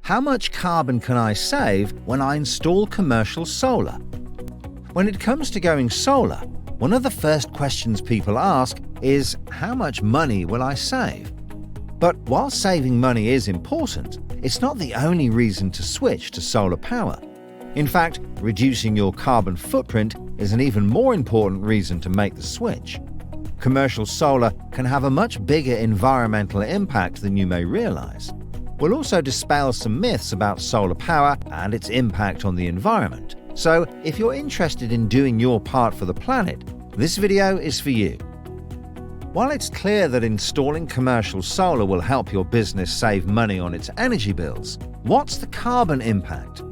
How much carbon can I save when I install commercial solar? When it comes to going solar, one of the first questions people ask is, how much money will I save? But while saving money is important, it's not the only reason to switch to solar power. In fact, reducing your carbon footprint is an even more important reason to make the switch. Commercial solar can have a much bigger environmental impact than you may realize. We'll also dispel some myths about solar power and its impact on the environment. So, if you're interested in doing your part for the planet, this video is for you. While it's clear that installing commercial solar will help your business save money on its energy bills, what's the carbon impact?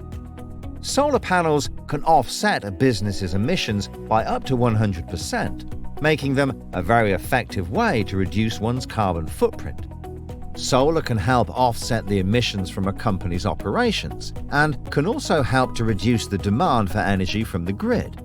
Solar panels can offset a business's emissions by up to 100%, making them a very effective way to reduce one's carbon footprint. Solar can help offset the emissions from a company's operations and can also help to reduce the demand for energy from the grid.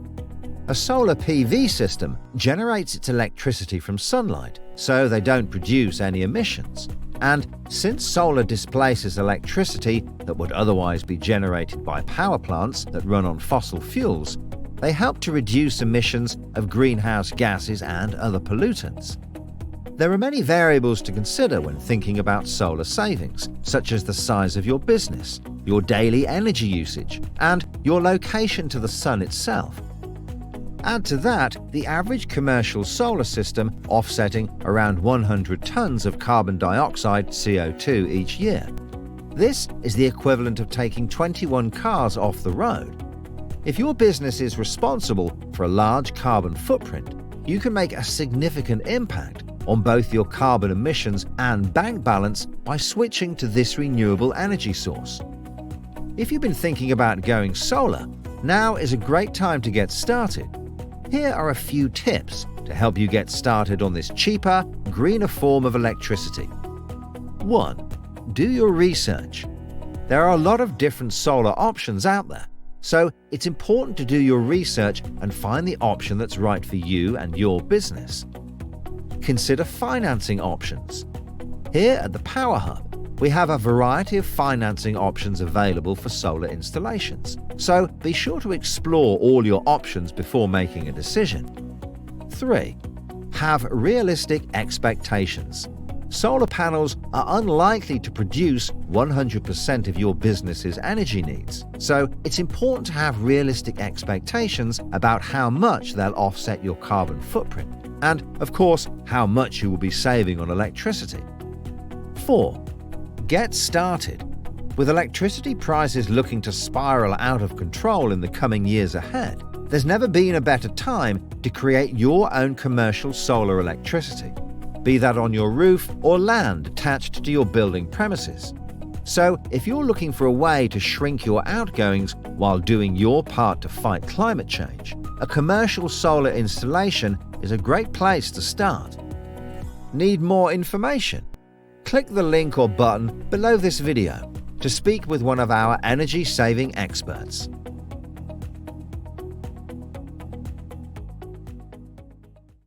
A solar PV system generates its electricity from sunlight, so they don't produce any emissions. And since solar displaces electricity that would otherwise be generated by power plants that run on fossil fuels, they help to reduce emissions of greenhouse gases and other pollutants. There are many variables to consider when thinking about solar savings, such as the size of your business, your daily energy usage, and your location to the sun itself. Add to that the average commercial solar system offsetting around 100 tons of carbon dioxide (CO2) each year. This is the equivalent of taking 21 cars off the road. If your business is responsible for a large carbon footprint, you can make a significant impact on both your carbon emissions and bank balance by switching to this renewable energy source. If you've been thinking about going solar, now is a great time to get started. Here are a few tips to help you get started on this cheaper, greener form of electricity. 1. Do your research. There are a lot of different solar options out there, so it's important to do your research and find the option that's right for you and your business. Consider financing options. Here at the Power Hub, we have a variety of financing options available for solar installations, so be sure to explore all your options before making a decision. 3. Have realistic expectations. Solar panels are unlikely to produce 100% of your business's energy needs, so it's important to have realistic expectations about how much they'll offset your carbon footprint, and, of course, how much you will be saving on electricity. 4. Get started. With electricity prices looking to spiral out of control in the coming years ahead, there's never been a better time to create your own commercial solar electricity, be that on your roof or land attached to your building premises. So, if you're looking for a way to shrink your outgoings while doing your part to fight climate change, a commercial solar installation is a great place to start. Need more information? Click the link or button below this video to speak with one of our energy-saving experts.